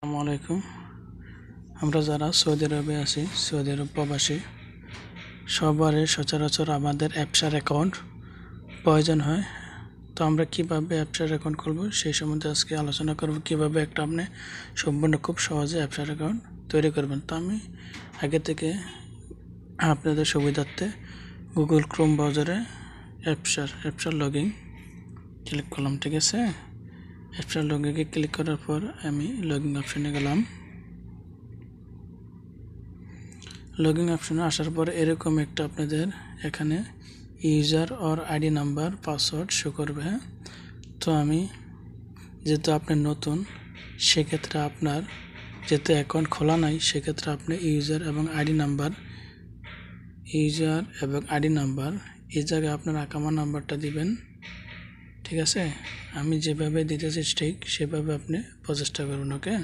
আসসালামু আলাইকুম। আমরা যারা সৌদি আরবে আছি, সৌদি আরব প্রবাসী, সবারই সচরাচর আমাদের অ্যাপসার অ্যাকাউন্ট প্রয়োজন হয়। তো আমরা কিভাবে অ্যাপসার অ্যাকাউন্ট খুলব সেই সম্বন্ধে আজকে আলোচনা করব। কিভাবে একটা আপনি সম্পূর্ণ খুব সহজে অ্যাপসার অ্যাকাউন্ট তৈরি করবেন। তো আমি আগে থেকে আপনাদের সুবিধার্থে গুগল ক্রোম ব্রাউজারে অ্যাপসার লগইন ক্লিক করলাম। ঠিক আছে, অ্যাপসার লগইনে ক্লিক করার পর আমি লগইন অপশনে গেলাম। লগইন অপশনে আসার পর এরকম একটা আপনাদের এখানে user or ID number password show করবে। তো আমি যেহেতু আপনার নতুন, সেক্ষেত্রে আপনার যেহেতু অ্যাকাউন্ট খোলা নাই, সেক্ষেত্রে আপনি ইউজার এবং আইডি নাম্বার এই জায়গায় আপনার আকামা নাম্বারটা দিবেন। ঠিক আছে, আমি যেভাবে দিতেছি ঠিক সেভাবে আপনি প্রচেষ্টা করবেন। ওকে,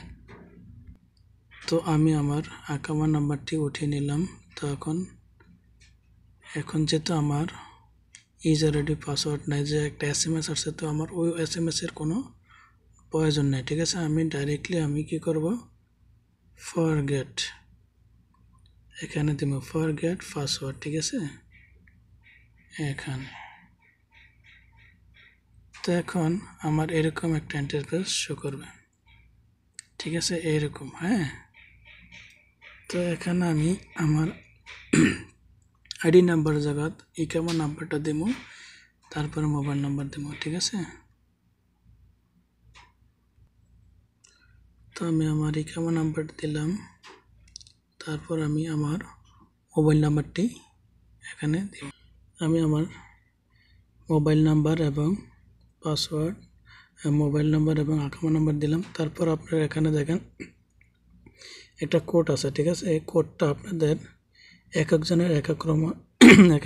তো আমি আমার আকামা নাম্বারটি উঠিয়ে নিলাম। তো এখন যেহেতু আমার ইউজার আইডি পাসওয়ার্ড নাই, যে একটা SMS আসছে, তো আমার ওই SMS এর কোনো প্রয়োজন নেই। ঠিক আছে, আমি ডাইরেক্টলি কি করব, ফরগেট এখানে দিব, ফরগেট পাসওয়ার্ড। ঠিক আছে, এখানে তো এখন আমার এরকম একটা ইন্টারফেস শো করবে। ঠিক আছে, এরকম। হ্যাঁ, তো এখানে আমি আমার আইডি নাম্বার জায়গাত ইকামা নাম্বারটা দেব, তারপরে মোবাইল নাম্বার দেব। ঠিক আছে, তো আমি আমার ইকামা নাম্বার দিলাম, তারপর আমি আমার মোবাইল নাম্বারটি এখানে দিব। আমি আমার মোবাইল নাম্বার এবং পাসওয়ার্ড, মোবাইল নাম্বার এবং আকামা নাম্বার দিলাম। তারপর আপনারা এখানে দেখেন একটা কোড আছে। ঠিক আছে, এই কোডটা আপনাদের এক একজনের এক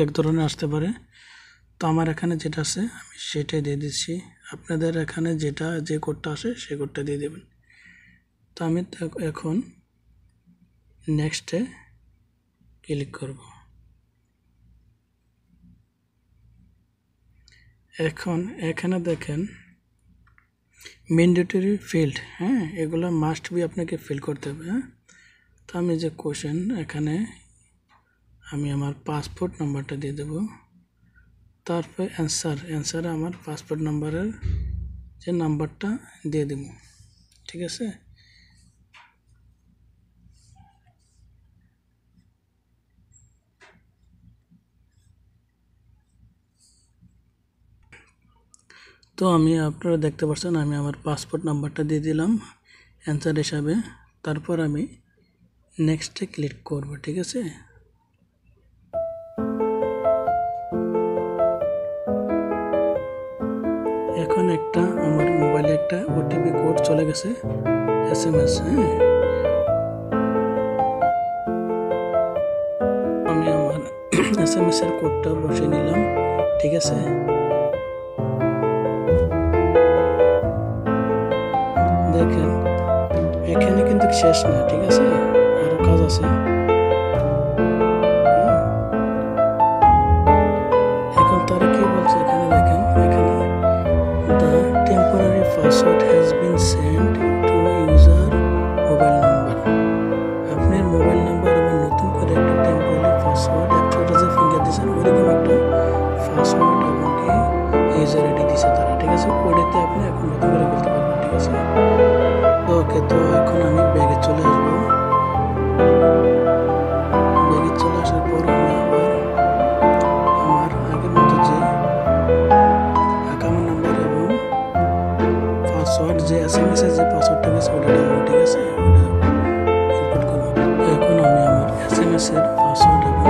এক ধরনের আসতে পারে। তো আমার এখানে যেটা আছে আমি সেটাই দিয়ে দিচ্ছি। আপনাদের এখানে যে কোডটা আসে সেই কোডটা দিয়ে দেবেন। তো আমি এখন নেক্সটে ক্লিক করব। এখন এখানে দেখেন ম্যান্ডেটরি ফিল্ড, হ্যাঁ, এগুলো মাস্ট বি আপনাকে ফিল করতে হবে। হ্যাঁ, তো আমি যে কোশ্চেন এখানে আমি আমার পাসপোর্ট নাম্বারটা দিয়ে দেব। তারপর অ্যান্সারে আমার পাসপোর্ট নাম্বারের যে নাম্বারটা দিয়ে দেব। ঠিক আছে, তো আপনারা দেখতে পাচ্ছেন আমি আমার পাসপোর্ট নাম্বারটা দিয়ে দিলাম অ্যান্সার হিসাবে। তারপর আমি নেক্সটে ক্লিক করব। ঠিক আছে, এখন আমার মোবাইলে একটা ওটিপি কোড চলে গেছে, SMS। হ্যাঁ, আমি আমার SMS এর কোডটা বসিয়ে নিলাম। ঠিক আছে, দেখেন এখানে কিন্তু শেষ না। ঠিক আছে, আরো কাজ আছে। এখন তারা কি বলছে এখানে দেখেন, এখানে the temporary password has been send to user mobile number. আপনার মোবাইল নাম্বার এবং নতুন করে একটা টেম্পোরারি পাসওয়ার্ড, একটা যে ফিঙ্গার দিয়েছেন ওইরকম একটা পাসওয়ার্ড এবং কি ইউজার আইডি দিয়েছে তারা। ঠিক আছে, ওটাতে আপনি এখন নতুন করে বলতে পারবেন। ঠিক আছে, ওকে, তো এখন আমি ব্যাগে চলে আসবো। ব্যাগে চলে আসার পর আমি আবার আমার আগের মতো যে আকামা নাম্বার এবং পাসওয়ার্ড, যে SMS এর যে পাসওয়ার্ডটা গেছে ওটা দেবো। ঠিক আছে, ওটা ইনপুট করবো। এখন আমি আমার SMS এর পাসওয়ার্ড এবং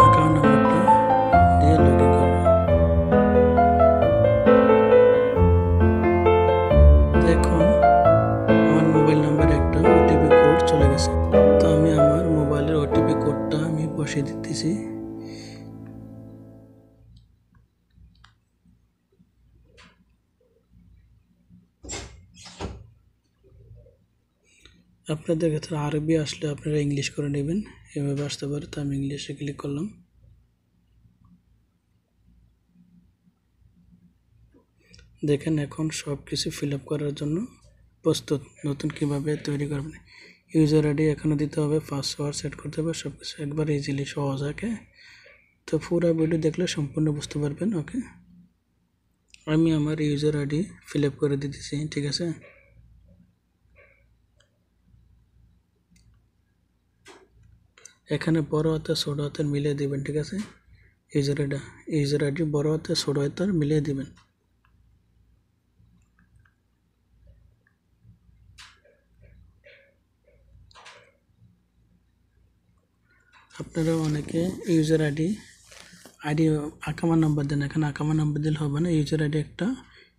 আকামা নাম্বারটা দিয়ে লগ ইন করবো। দেখুন আমার মোবাইল নাম্বারে একটা ওটিপি কোড চলে গেছে। তো আমি আমার মোবাইলের ওটিপি কোডটা আমি বসিয়ে দিতেছি। আপনাদের ক্ষেত্রে আরবি আসলে আপনারা ইংলিশ করে নেবেন, এভাবে আসতে পারে। তো আমি ইংলিশে ক্লিক করলাম। দেখেন এখন সব কিছু ফিল আপ করার জন্য প্রস্তুত। নতুন কিভাবে তৈরি করবেন, ইউজার আইডি এখানে দিতে হবে, পাসওয়ার্ড সেট করতে হবে, সব কিছু একবার ইজিলি সহজ। ওকে, তো পুরো ভিডিও দেখলে সম্পূর্ণ বুঝতে পারবেন। ওকে, আমি আমার ইউজার আইডি ফিল আপ করে দিতেছি, ঠিক আছে। এখানে বড় হাতের ছোট হাতের মিলিয়ে দিবেন, ঠিক আছে। ইউজার আইডি বড় হাতের ছোট হাতের মিলিয়ে দিবেন। আপনারা অনেকে ইউজার আইডি আকামা নাম্বার দেন, এখানে আকামা নাম্বার দিলে হবে না। ইউজার আইডি একটা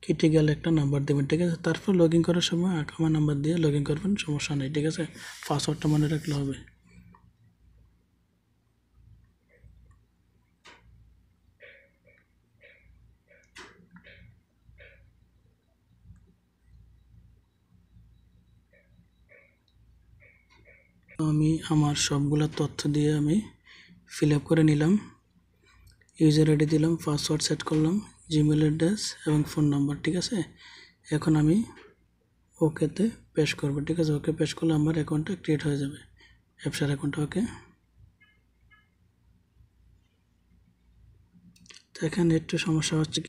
ক্রিটিক্যাল একটা নাম্বার দেবেন, ঠিক আছে। তারপর লগ ইন করার সময় আকামা নাম্বার দিয়ে লগ ইন করবেন, সমস্যা নেই, ঠিক আছে। পাসওয়ার্ডটা মনে রাখলে হবে। আমি আমার সবগুলো তথ্য দিয়ে আমি ফিল আপ করে নিলাম। ইউজার আইডি দিলাম, পাসওয়ার্ড সেট করলাম, জিমেল অ্যাড্রেস এবং ফোন নাম্বার, ঠিক আছে। এখন আমি ওকেতে পেশ করব, ঠিক আছে। ওকে পেশ করলে আমার অ্যাকাউন্টটা ক্রিয়েট হয়ে যাবে, ব্যবসার অ্যাকাউন্টটা। ওকে, তো এখানে একটু সমস্যা হচ্ছে,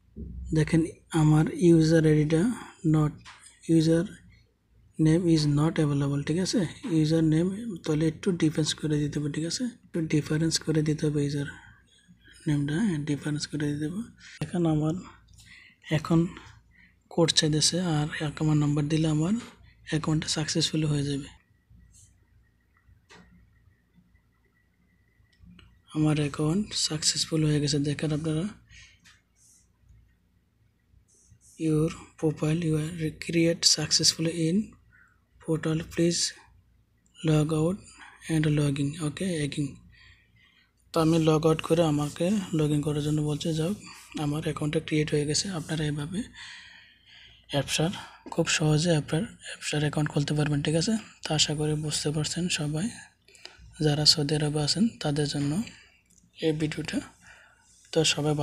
দেখেন আমার ইউজার আইডিটা user name is not available, ঠিক আছে। ইউজার নেম তাহলে একটু ডিফারেন্স করে দিতে হবে, ঠিক আছে। একটু ডিফারেন্স করে দিতে হবে ইউজার নেমটা, ডিফারেন্স করে দিতে হবে। এখন আমার এখন কোড চাইতেছে, আর আমার নাম্বার দিলে আমার অ্যাকাউন্টটা সাকসেসফুল হয়ে যাবে। আমার অ্যাকাউন্ট সাকসেসফুল হয়ে গেছে, দেখেন আপনারা। Your profile you are create successfully in portal, please log out and log in. Okay, এগিং। তো আমি লগ আউট করে আমাকে লগ ইন করার জন্য বলছে, যাও আমার অ্যাকাউন্টটা ক্রিয়েট হয়ে গেছে। আপনারা এভাবে অ্যাপসার খুব সহজে অ্যাপসার অ্যাকাউন্ট খুলতে পারবেন, ঠিক আছে। তো আশা করি বুঝতে পারছেন সবাই, যারা সৌদি আরবে আছেন তাদের জন্য এই ভিডিওটা। তো সবাই